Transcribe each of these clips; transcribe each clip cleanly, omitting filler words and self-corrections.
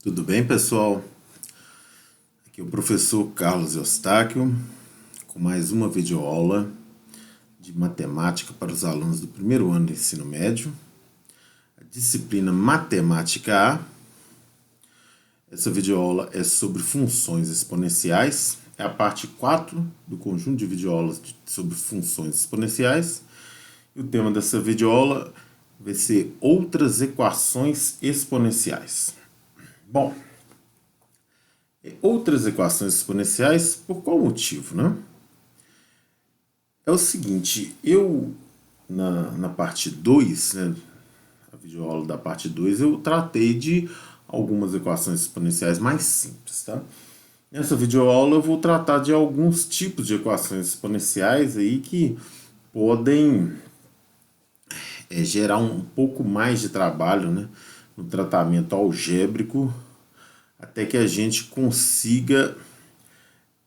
Tudo bem, pessoal? Aqui é o professor Carlos Eustáquio com mais uma videoaula de matemática para os alunos do primeiro ano do ensino médio, a disciplina Matemática A. Essa videoaula é sobre funções exponenciais, é a parte 4 do conjunto de videoaulas sobre funções exponenciais. E o tema dessa videoaula vai ser outras equações exponenciais. Bom, outras equações exponenciais, por qual motivo, né? É o seguinte, na parte 2, né, a videoaula da parte 2, eu tratei de algumas equações exponenciais mais simples, tá? Nessa videoaula eu vou tratar de alguns tipos de equações exponenciais aí que podem gerar um pouco mais de trabalho, né, no tratamento algébrico, até que a gente consiga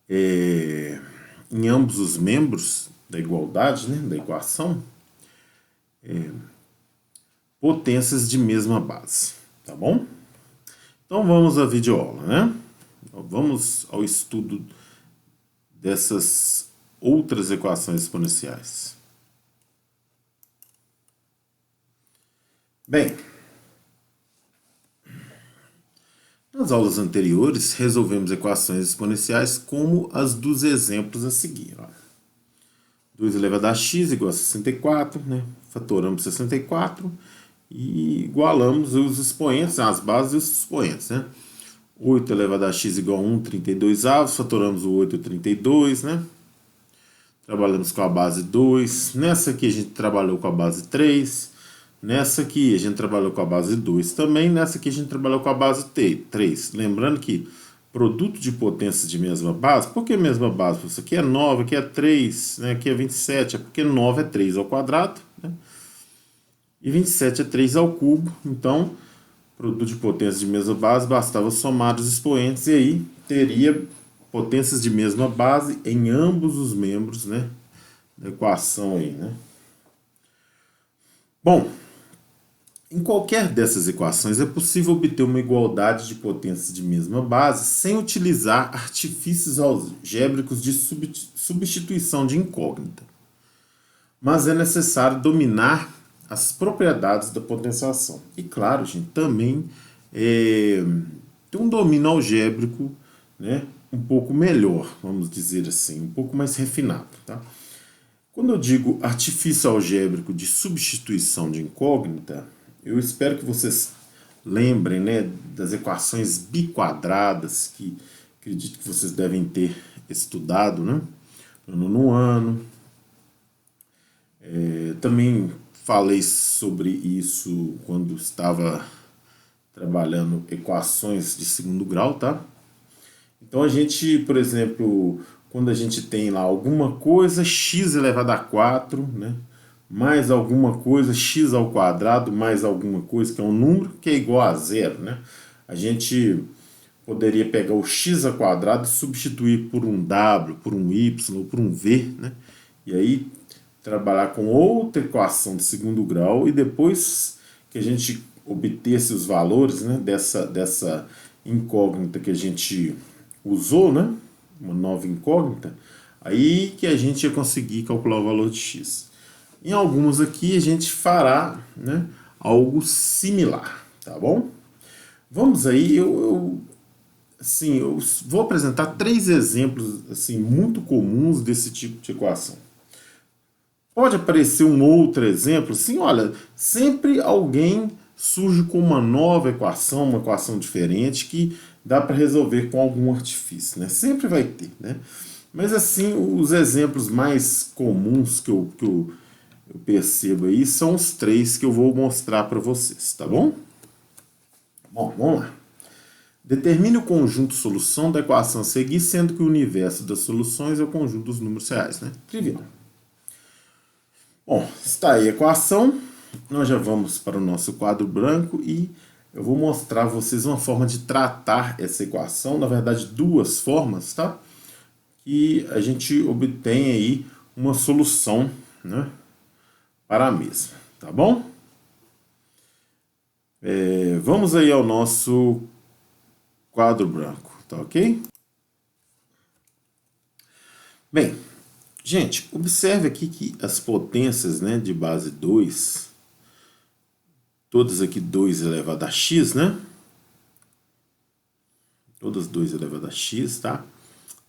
em ambos os membros da igualdade, né, da equação, potências de mesma base, tá bom? Então vamos à videoaula, né? Vamos ao estudo dessas outras equações exponenciais. Bem, nas aulas anteriores resolvemos equações exponenciais como as dos exemplos a seguir. 2 elevado a x igual a 64, né? Fatoramos 64 e igualamos os expoentes, as bases e os expoentes, né? 8 elevado a x igual a 1, 32 avos, fatoramos o 8 e 32, né? Trabalhamos com a base 2. Nessa aqui a gente trabalhou com a base 3. Nessa aqui a gente trabalhou com a base 2 também. Nessa aqui a gente trabalhou com a base 3. Lembrando que produto de potências de mesma base, por que mesma base? Isso aqui é 9, aqui é 3, né? Aqui é 27, é porque 9 é 3 ao quadrado, né? E 27 é 3 ao cubo. Então, produto de potências de mesma base, bastava somar os expoentes e aí teria potências de mesma base em ambos os membros, né, da equação aí, né? Bom, em qualquer dessas equações é possível obter uma igualdade de potências de mesma base sem utilizar artifícios algébricos de substituição de incógnita. Mas é necessário dominar as propriedades da potenciação. E claro, gente, também tem um domínio algébrico, né, um pouco melhor, vamos dizer assim, um pouco mais refinado. Tá? Quando eu digo artifício algébrico de substituição de incógnita, eu espero que vocês lembrem, né, das equações biquadradas que acredito que vocês devem ter estudado, né, no ano. Também falei sobre isso quando estava trabalhando equações de segundo grau, tá? Então a gente, por exemplo, quando a gente tem lá alguma coisa, x elevado a 4, né? Mais alguma coisa, x ao quadrado, mais alguma coisa, que é um número que é igual a zero, né? A gente poderia pegar o x ao quadrado e substituir por um w, por um y ou por um v, né? E aí trabalhar com outra equação de segundo grau e depois que a gente obtesse os valores, né, dessa incógnita que a gente usou, né, uma nova incógnita, aí que a gente ia conseguir calcular o valor de x. Em alguns aqui a gente fará, né, algo similar, tá bom? Vamos aí, assim, eu vou apresentar 3 exemplos assim, muito comuns desse tipo de equação. Pode aparecer um outro exemplo, sim, olha, sempre alguém surge com uma nova equação, uma equação diferente que dá para resolver com algum artifício, né? Sempre vai ter, né? Mas assim, os exemplos mais comuns que eu percebo aí são os 3 que eu vou mostrar para vocês, tá bom? Bom, vamos lá. Determine o conjunto solução da equação a seguir, sendo que o universo das soluções é o conjunto dos números reais, né? Trivial. Bom, está aí a equação. Nós já vamos para o nosso quadro branco e eu vou mostrar a vocês uma forma de tratar essa equação, na verdade 2 formas, tá? Que a gente obtém aí uma solução, né, para a mesma, tá bom? Vamos aí ao nosso quadro branco, tá ok? Bem, gente, observe aqui que as potências, né, de base 2, todas aqui 2 elevado a x, né? Todas 2 elevado a x, tá?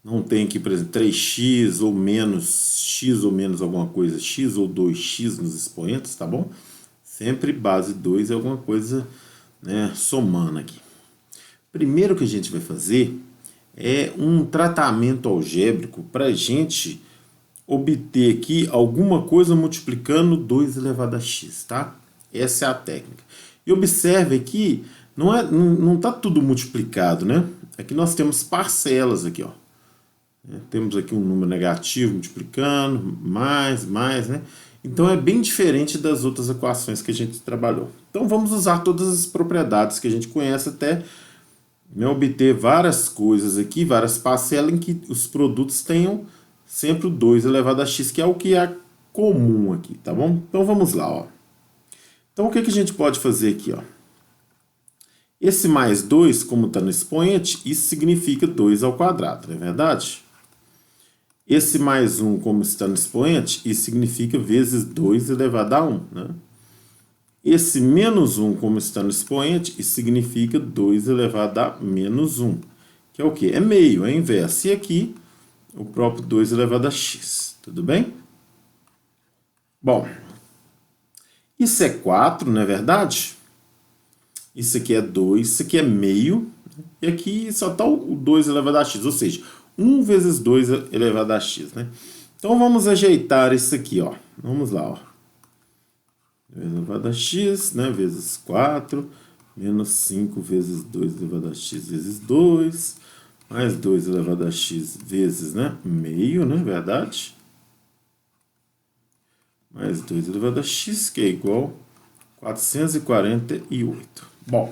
Não tem aqui, por exemplo, 3x ou menos alguma coisa, x ou 2x nos expoentes, tá bom? Sempre base 2 é alguma coisa, né, somando aqui. Primeiro que a gente vai fazer é um tratamento algébrico para a gente obter aqui alguma coisa multiplicando 2 elevado a x, tá? Essa é a técnica. E observe aqui, não tá tudo multiplicado, né? Aqui nós temos parcelas aqui, ó. Temos aqui um número negativo multiplicando, mais, né? Então é bem diferente das outras equações que a gente trabalhou. Então vamos usar todas as propriedades que a gente conhece até, né, obter várias coisas aqui, várias parcelas em que os produtos tenham sempre o 2 elevado a x, que é o que é comum aqui, tá bom? Então vamos lá, ó. Então o que a gente pode fazer aqui, ó? Esse mais 2, como está no expoente, isso significa 2 ao quadrado, não é verdade? Esse mais 1, como está no expoente, isso significa vezes 2 elevado a 1, né? Esse menos 1, como está no expoente, isso significa 2 elevado a menos 1, que é o quê? É meio, é inverso. E aqui, o próprio 2 elevado a x, tudo bem? Bom, isso é 4, não é verdade? Isso aqui é 2, isso aqui é meio, e aqui só está o 2 elevado a x, ou seja, 1 vezes 2 elevado a x, né? Então vamos ajeitar isso aqui, ó. Vamos lá, ó. 2 elevado a x, né, vezes 4, menos 5 vezes 2 elevado a x vezes 2, mais 2 elevado a x vezes, né, meio, né, verdade? Mais 2 elevado a x, que é igual a 448. Bom,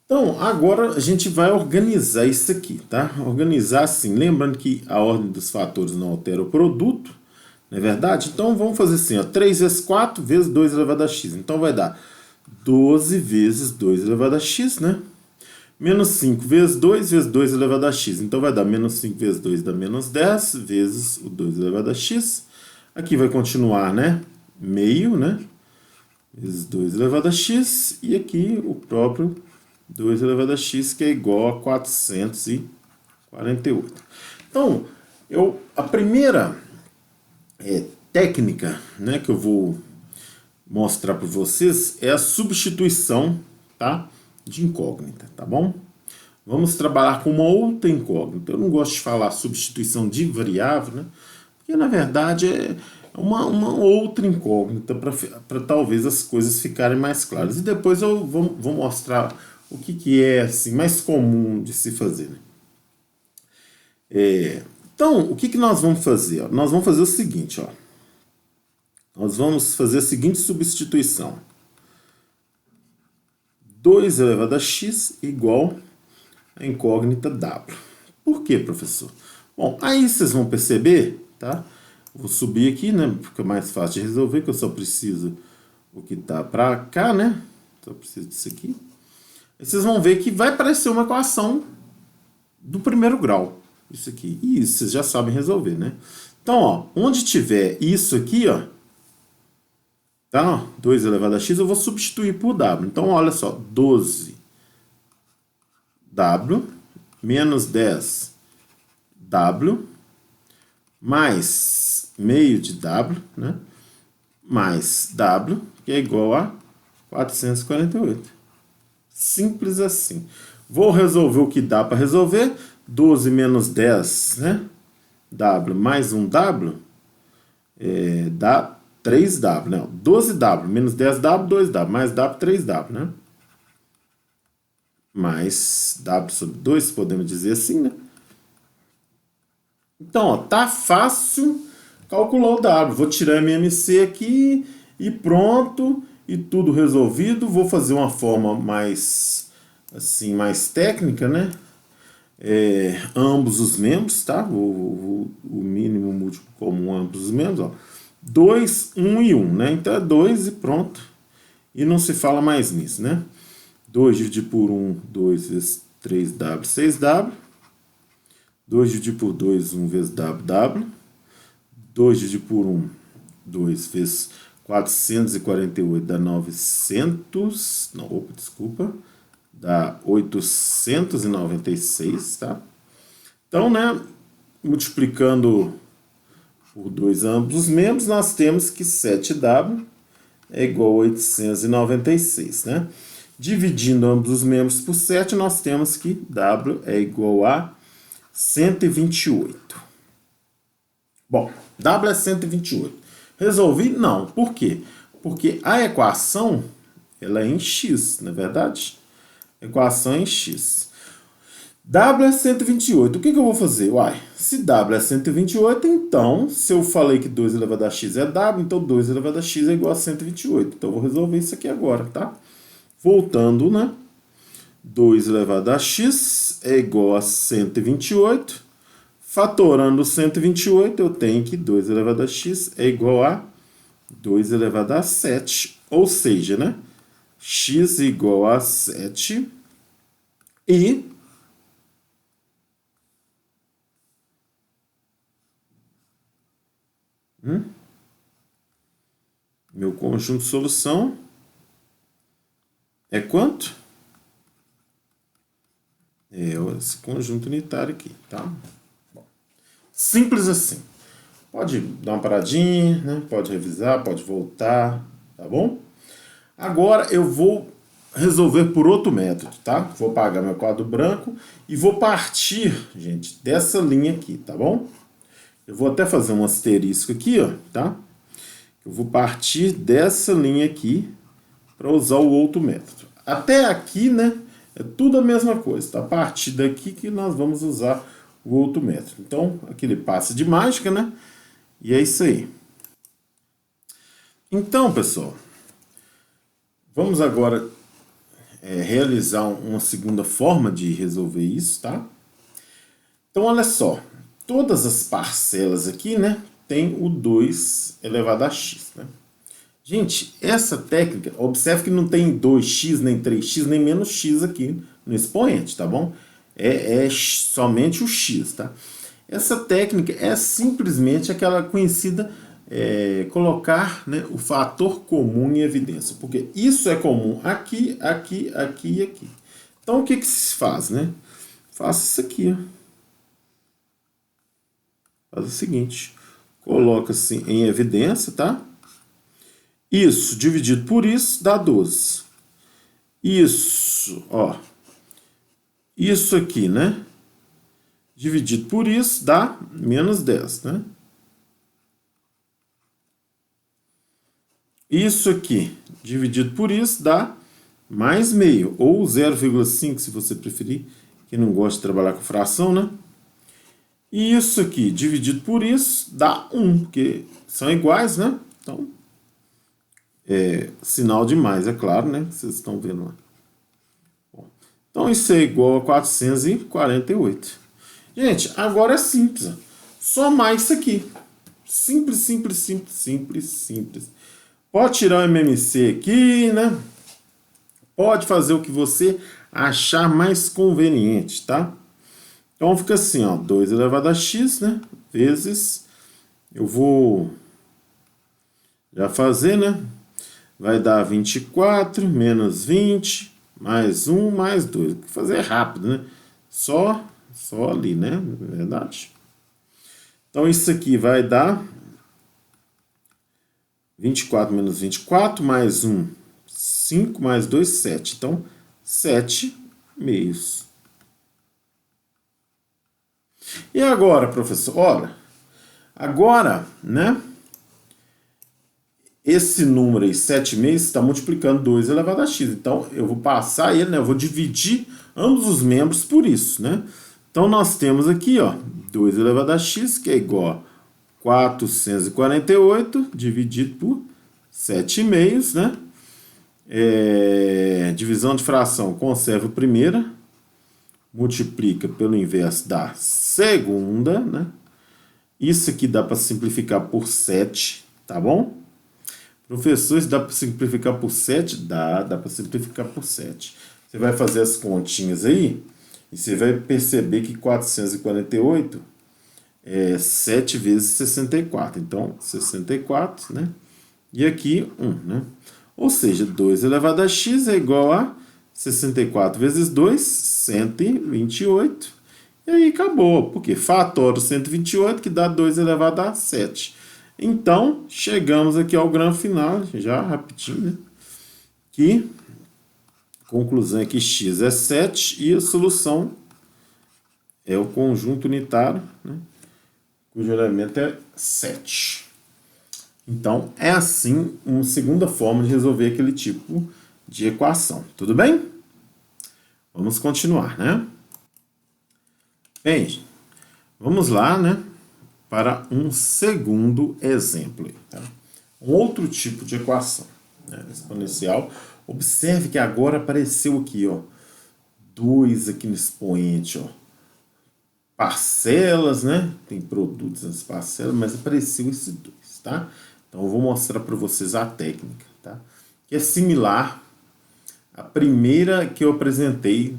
então agora a gente vai organizar isso aqui, tá? Organizar assim, lembrando que a ordem dos fatores não altera o produto, não é verdade? Então vamos fazer assim, ó, 3 vezes 4 vezes 2 elevado a x. Então vai dar 12 vezes 2 elevado a x, né? Menos 5 vezes 2 elevado a x. Então vai dar menos 5 vezes 2 dá menos 10 vezes o 2 elevado a x. Aqui vai continuar, né? Meio, né? Vezes 2 elevado a x. E aqui o próprio 2 elevado a x, que é igual a 448. Então, a primeira técnica, né, que eu vou mostrar para vocês é a substituição, tá, de incógnita, tá bom? Vamos trabalhar com uma outra incógnita. Eu não gosto de falar substituição de variável, né, porque na verdade é uma outra incógnita para talvez as coisas ficarem mais claras. E depois eu vou mostrar o que é assim, mais comum de se fazer, né? Então, o que nós vamos fazer? Ó? Nós vamos fazer o seguinte, ó. Nós vamos fazer a seguinte substituição. 2 elevado a x igual a incógnita w. Por quê, professor? Bom, aí vocês vão perceber, tá? Vou subir aqui, né? Fica mais fácil de resolver, que eu só preciso o que tá para cá, né? Só preciso disso aqui. Aí vocês vão ver que vai aparecer uma equação do primeiro grau. Isso aqui. E isso vocês já sabem resolver, né? Então, ó, onde tiver isso aqui, ó, tá? 2 elevado a x, eu vou substituir por w. Então, olha só, 12w menos 10w mais meio de w, né? Mais w, que é igual a 448. Simples assim. Vou resolver o que dá para resolver. 12 menos 10, né? W mais 1w dá 3w, né? 12w menos 10w, 2w, mais w, 3w, né? Mais w sobre 2, podemos dizer assim, né? Então, ó, tá fácil calcular o w. Vou tirar MMC aqui e pronto, e tudo resolvido. Vou fazer uma forma mais, assim, mais técnica, né? Ambos os membros, tá? O mínimo múltiplo comum ambos os membros, ó. 2, 1 e 1, né? Então é 2 e pronto. E não se fala mais nisso, né? 2 dividido por 1, 2 vezes 3W, 6W. 2 dividido por 2, 1 vezes WW. 2 dividido por 1, 2 vezes 448 dá 900. Não, opa, desculpa. Dá 896, tá? Então, né, multiplicando por 2 ambos os membros, nós temos que 7W é igual a 896, né? Dividindo ambos os membros por 7, nós temos que W é igual a 128. Bom, W é 128. Resolvi? Não. Por quê? Porque a equação ela é em x, não é verdade? A equação é em x. W é 128. O que eu vou fazer? Uai, se W é 128, então, se eu falei que 2 elevado a x é W, então 2 elevado a x é igual a 128. Então, eu vou resolver isso aqui agora, tá? Voltando, né? 2 elevado a x é igual a 128. Fatorando 128, eu tenho que 2 elevado a x é igual a 2 elevado a 7. Ou seja, né? X igual a 7 e meu conjunto de solução é quanto? É esse conjunto unitário aqui, tá? Bom, simples assim. Pode dar uma paradinha, né? Pode revisar, pode voltar, tá bom? Agora eu vou resolver por outro método, tá? Vou apagar meu quadro branco e vou partir, gente, dessa linha aqui, tá bom? Eu vou até fazer um asterisco aqui, ó, tá? Eu vou partir dessa linha aqui para usar o outro método. Até aqui, né, é tudo a mesma coisa, tá? A partir daqui que nós vamos usar o outro método. Então, aquele passe de mágica, né? E é isso aí. Então, pessoal, vamos agora realizar uma segunda forma de resolver isso, tá? Então, olha só. Todas as parcelas aqui, né, tem o 2 elevado a x, né? Gente, essa técnica, observe que não tem 2x, nem 3x, nem menos x aqui no expoente, tá bom? É somente o x, tá? Essa técnica é simplesmente aquela conhecida colocar, né, o fator comum em evidência, porque isso é comum aqui, aqui, aqui e aqui. Então, o que se faz, né? Faça isso aqui, ó. Faz o seguinte, coloca-se em evidência, tá? Isso dividido por isso dá 12. Isso, ó. Isso aqui, né? Dividido por isso dá menos 10, né? Isso aqui dividido por isso dá mais meio, ou 0,5 se você preferir, que não gosta de trabalhar com fração, né? E isso aqui dividido por isso dá 1, porque são iguais, né? Então, sinal de mais, é claro, né? Vocês estão vendo lá. Bom, então, isso é igual a 448. Gente, agora é simples. Somar isso aqui. Simples, simples, simples, simples, simples. Pode tirar o MMC aqui, né? Pode fazer o que você achar mais conveniente, tá? Então fica assim, ó, 2 elevado a x, né? Vezes, eu vou já fazer, né? Vai dar 24 menos 20, mais 1, mais 2. Vou fazer rápido, né? Só ali, né? Na verdade. Então isso aqui vai dar 24 menos 24, mais 1, 5, mais 2, 7. Então, 7 meios. E agora, professor? Olha, agora, né? Esse número aí, 7 meios, está multiplicando 2 elevado a x. Então, eu vou passar ele, né? Eu vou dividir ambos os membros por isso, né? Então, nós temos aqui, ó, 2 elevado a x, que é igual a 448 dividido por 7 meios, né? Divisão de fração, conserva a primeira, multiplica pelo inverso da segunda, né? Isso aqui dá para simplificar por 7, tá bom? Professor, isso dá para simplificar por 7? Dá para simplificar por 7. Você vai fazer as continhas aí e você vai perceber que 448 é 7 vezes 64. Então, 64, né? E aqui 1, né? Ou seja, 2 elevado a x é igual a 64 vezes 2, 128. E aí acabou, porque fatora 128 que dá 2 elevado a 7. Então, chegamos aqui ao grande final, já rapidinho, né? Que conclusão é que x é 7 e a solução é o conjunto unitário, né? Cujo elemento é 7. Então, é assim uma segunda forma de resolver aquele tipo de equação. Tudo bem? Vamos continuar, né? Bem, vamos lá, né? Para um segundo exemplo. Tá? Um outro tipo de equação, né? Exponencial. Observe que agora apareceu aqui, ó, 2 aqui no expoente, ó. Parcelas, né? Tem produtos nas parcelas, mas apareceu esse 2, tá? Então eu vou mostrar para vocês a técnica, tá? Que é similar à primeira que eu apresentei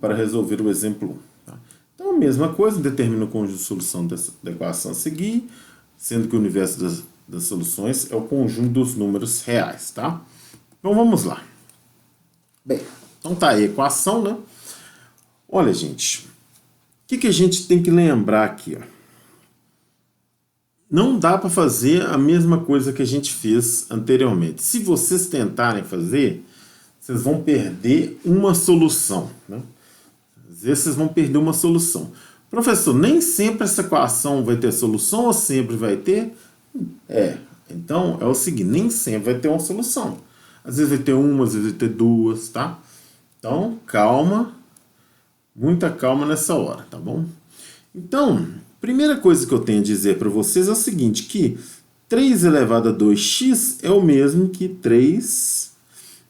para resolver o exemplo 1. Tá? Então a mesma coisa, determina o conjunto de solução da equação a seguir, sendo que o universo das soluções é o conjunto dos números reais, tá? Então vamos lá. Bem, então tá aí a equação, né? Olha, gente, o que a gente tem que lembrar aqui, ó? Não dá para fazer a mesma coisa que a gente fez anteriormente. Se vocês tentarem fazer, vocês vão perder uma solução, né? Às vezes vocês vão perder uma solução. Professor, nem sempre essa equação vai ter solução ou sempre vai ter? Então é o seguinte, nem sempre vai ter uma solução. Às vezes vai ter uma, às vezes vai ter duas, tá? Então, calma, muita calma nessa hora, tá bom? Então, primeira coisa que eu tenho a dizer para vocês é o seguinte, que 3 elevado a 2x é o mesmo que 3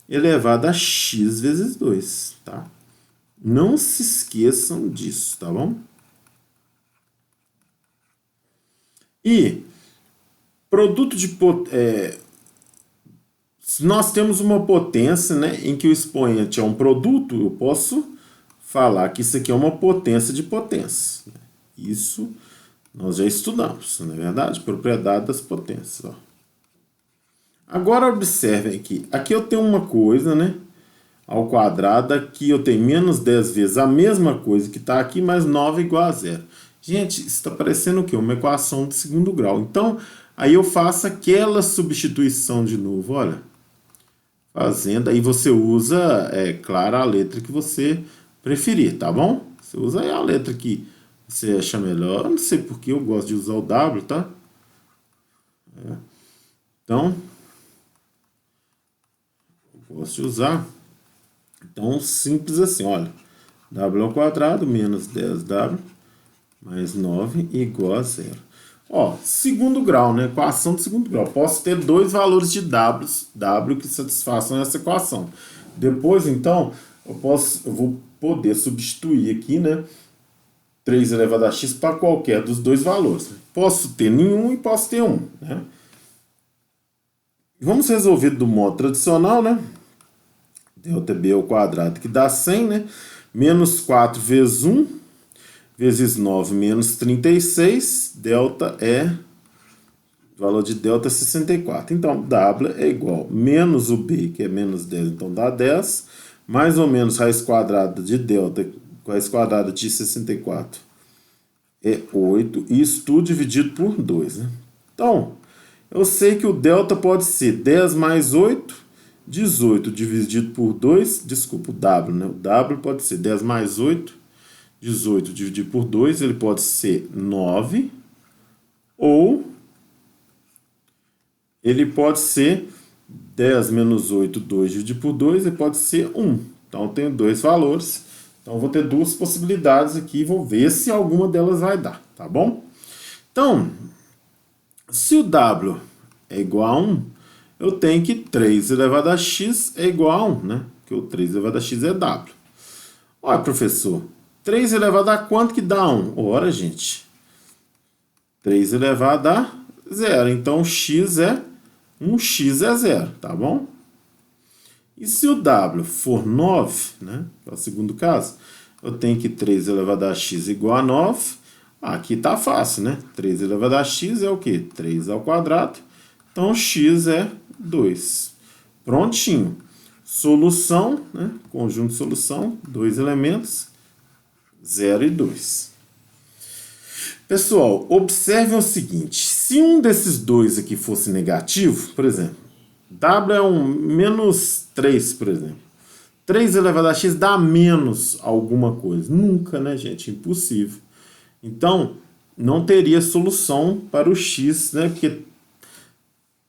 elevado a x vezes 2, tá? Não se esqueçam disso, tá bom? E produto de se nós temos uma potência, né, em que o expoente é um produto, eu posso falar que isso aqui é uma potência de potência. Isso nós já estudamos, não é verdade? Propriedade das potências. Ó. Agora observem aqui. Aqui eu tenho uma coisa, né? Ao quadrado. Aqui eu tenho menos 10 vezes a mesma coisa que está aqui, mais 9 igual a zero. Gente, isso está parecendo o quê? Uma equação de segundo grau. Então, aí eu faço aquela substituição de novo, olha. Fazendo, aí você usa, claro, a letra que você preferir, tá bom? Você usa aí a letra que você acha melhor. Eu não sei porque eu gosto de usar o W, tá? Então, eu gosto de usar. Então, simples assim, olha. W ao quadrado menos 10W mais 9 igual a zero. Ó, segundo grau, né? Equação de segundo grau. Posso ter dois valores de W que satisfaçam essa equação. Depois, então, eu vou poder substituir aqui, né? 3 elevado a x para qualquer dos dois valores. Posso ter nenhum e posso ter um, né? Vamos resolver do modo tradicional, né? Delta B ao quadrado, que dá 100, né? Menos 4 vezes 1, vezes 9 menos 36. Delta o valor de delta é 64. Então, W é igual menos o B, que é menos 10, então dá 10, mais ou menos raiz quadrada de delta, raiz quadrada de 64 é 8, e isso tudo dividido por 2, né? Então, eu sei que o delta pode ser 10 mais 8, 18 dividido por 2, desculpa, o W, né? O W pode ser 10 mais 8, 18 dividido por 2, ele pode ser 9, ou ele pode ser 10 menos 8, 2 dividido por 2, ele pode ser 1. Então, eu tenho dois valores. Então, eu vou ter duas possibilidades aqui e vou ver se alguma delas vai dar, tá bom? Então, se o W é igual a 1, eu tenho que 3 elevado a x é igual a 1, né? Porque o 3 elevado a x é W. Olha, professor, 3 elevado a quanto que dá 1? Ora, gente, 3 elevado a 0. Então, x é 1x é 0, tá bom? E se o w for 9, né, que é o segundo caso, eu tenho que 3 elevado a x igual a 9. Aqui tá fácil, né? 3 elevado a x é o quê? 3 ao quadrado. Então, x é 2. Prontinho. Solução, né? Conjunto de solução, 2 elementos, 0 e 2. Pessoal, observem o seguinte. Se um desses dois aqui fosse negativo, por exemplo, w é um menos 3, por exemplo. 3 elevado a x dá menos alguma coisa. Nunca, né, gente? Impossível. Então, não teria solução para o x, né? Porque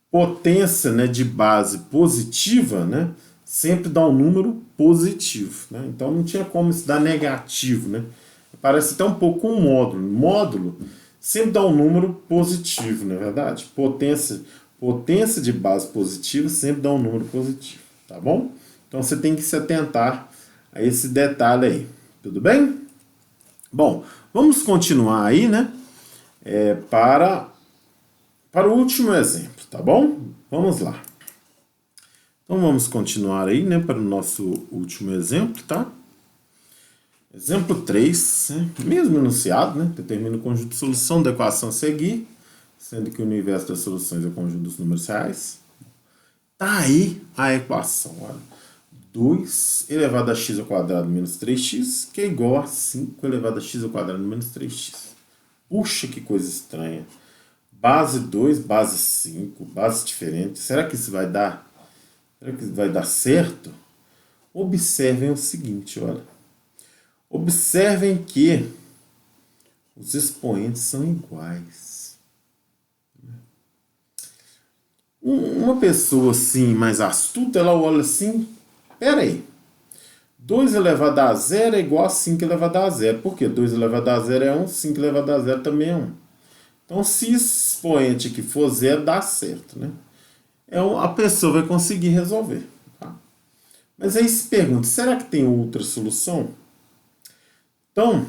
potência, né, de base positiva, né, sempre dá um número positivo, né? Então não tinha como isso dar negativo, né? Parece até um pouco com um módulo. Módulo sempre dá um número positivo, não é verdade? Potência de base positiva sempre dá um número positivo, tá bom? Então você tem que se atentar a esse detalhe aí, tudo bem? Bom, vamos continuar aí, né? Para o último exemplo, tá bom? Vamos lá. Então vamos continuar aí, né, para o nosso último exemplo, tá? Exemplo 3, né? Mesmo enunciado, né? Determina o conjunto de solução da equação a seguir, sendo que o universo das soluções é o conjunto dos números reais. Tá aí a equação, olha. 2 elevado a x ao quadrado menos 3x, que é igual a 5 elevado a x ao quadrado menos 3x. Puxa, que coisa estranha. Base 2, base 5, base diferente. Será que isso vai dar? Será que vai dar certo? Observem o seguinte, olha. Observem que os expoentes são iguais. Uma pessoa assim, mais astuta, ela olha assim, peraí, 2 elevado a 0 é igual a 5 elevado a 0. Por quê? 2 elevado a 0 é 1, 5 elevado a 0 também é 1. Então, se esse expoente aqui for 0, dá certo, né? A pessoa vai conseguir resolver. Tá? Mas aí se pergunta, será que tem outra solução? Então,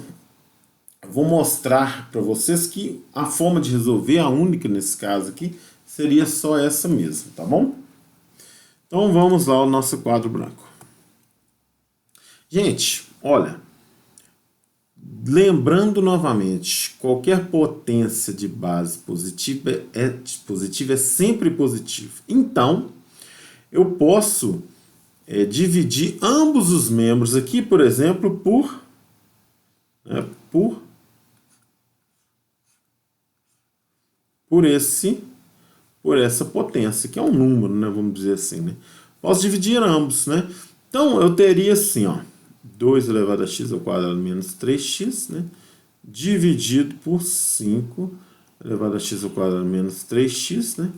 eu vou mostrar para vocês que a forma de resolver, a única nesse caso aqui, seria só essa mesmo, tá bom? Então, vamos lá ao nosso quadro branco. Gente, olha, lembrando novamente, qualquer potência de base positiva é sempre positivo. Então, eu posso dividir ambos os membros aqui, por exemplo, por essa potência, que é um número, né, vamos dizer assim, né? Posso dividir ambos, né? Então, eu teria assim, ó, 2 elevado a x ao quadrado menos 3x, né? Dividido por 5 elevado a x ao quadrado menos 3x, né?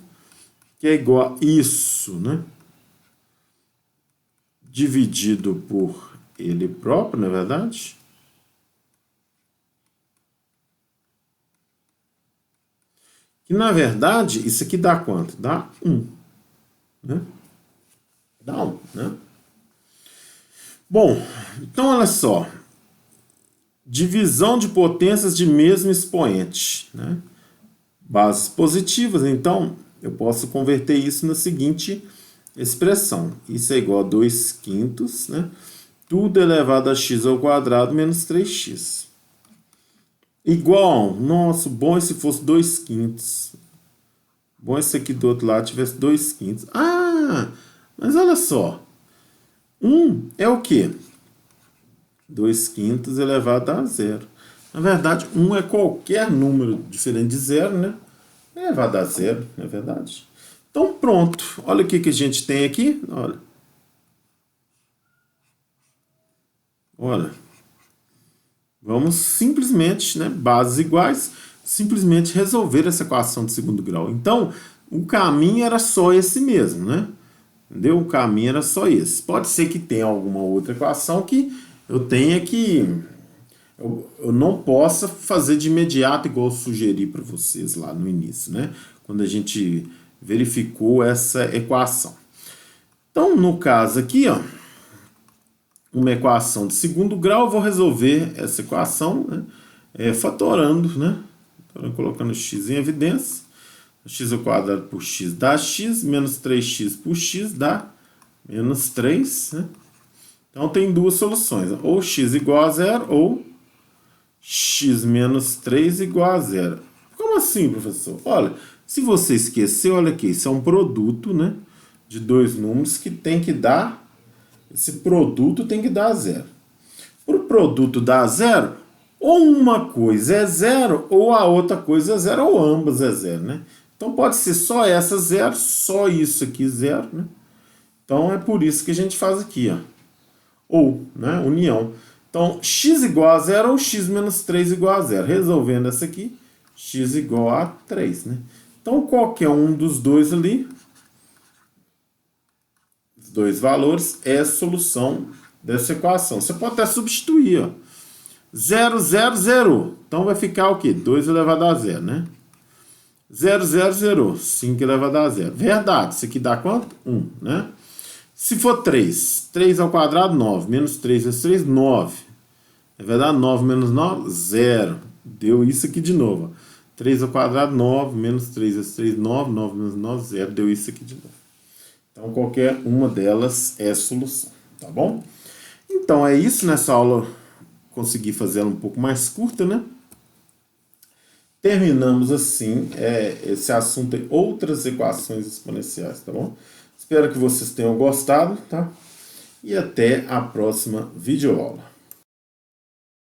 Que é igual a isso, né? Dividido por ele próprio, não é verdade? Que, na verdade, isso aqui dá quanto? Dá 1. Né? Dá 1, né? Bom, então olha só. Divisão de potências de mesmo expoente, né? Bases positivas, então eu posso converter isso na seguinte expressão. Isso é igual a 2 quintos, né? Tudo elevado a x ao quadrado menos 3x. Igual, nossa, bom se fosse 2 quintos. Bom se aqui do outro lado tivesse 2 quintos. Ah, mas olha só. 1 é o quê? 2 quintos elevado a 0. Na verdade, 1 é qualquer número diferente de 0, né? Elevado a 0, não é verdade? Então, pronto. Olha o que a gente tem aqui. Olha. Vamos simplesmente, né, bases iguais, simplesmente resolver essa equação de segundo grau. Então, o caminho era só esse mesmo, né? Entendeu? O caminho era só esse. Pode ser que tenha alguma outra equação que eu tenha que... Eu não possa fazer de imediato igual eu sugeri para vocês lá no início, né? Quando a gente verificou essa equação. Então, no caso aqui, ó, uma equação de segundo grau, eu vou resolver essa equação, né, fatorando, né? Colocando x em evidência. X ao quadrado por x dá x, menos 3x por x dá menos 3, né? Então tem duas soluções, ou x igual a zero, ou x menos 3 igual a zero. Como assim, professor? Olha, se você esqueceu, olha aqui, isso é um produto, né, de dois números que tem que dar, esse produto tem que dar zero. Para o produto dar zero, ou uma coisa é zero, ou a outra coisa é zero, ou ambas é zero, né? Então pode ser só essa zero, só isso aqui zero, né? Então é por isso que a gente faz aqui, ó. Ou, né, união. Então, x igual a zero ou x menos 3 igual a zero. Resolvendo essa aqui, x igual a 3, né? Então, qualquer um dos dois ali, os dois valores, é a solução dessa equação. Você pode até substituir, ó. 0, 0, 0. Então vai ficar o quê? 2 elevado a zero, né? 0, 0, 0. 5 elevado a zero. Verdade. Isso aqui dá quanto? 1, né? Se for 3, 3 ao quadrado, 9. Menos 3 vezes 3, 9. É verdade? 9 menos 9, 0. Deu isso aqui de novo. 3 ao quadrado, 9. Menos 3 vezes 3, 9. 9 menos 9, 0. Deu isso aqui de novo. Então, qualquer uma delas é a solução. Tá bom? Então, é isso nessa aula. Consegui fazer ela um pouco mais curta, né? Terminamos assim esse assunto em outras equações exponenciais, tá bom? Espero que vocês tenham gostado, tá? E até a próxima videoaula.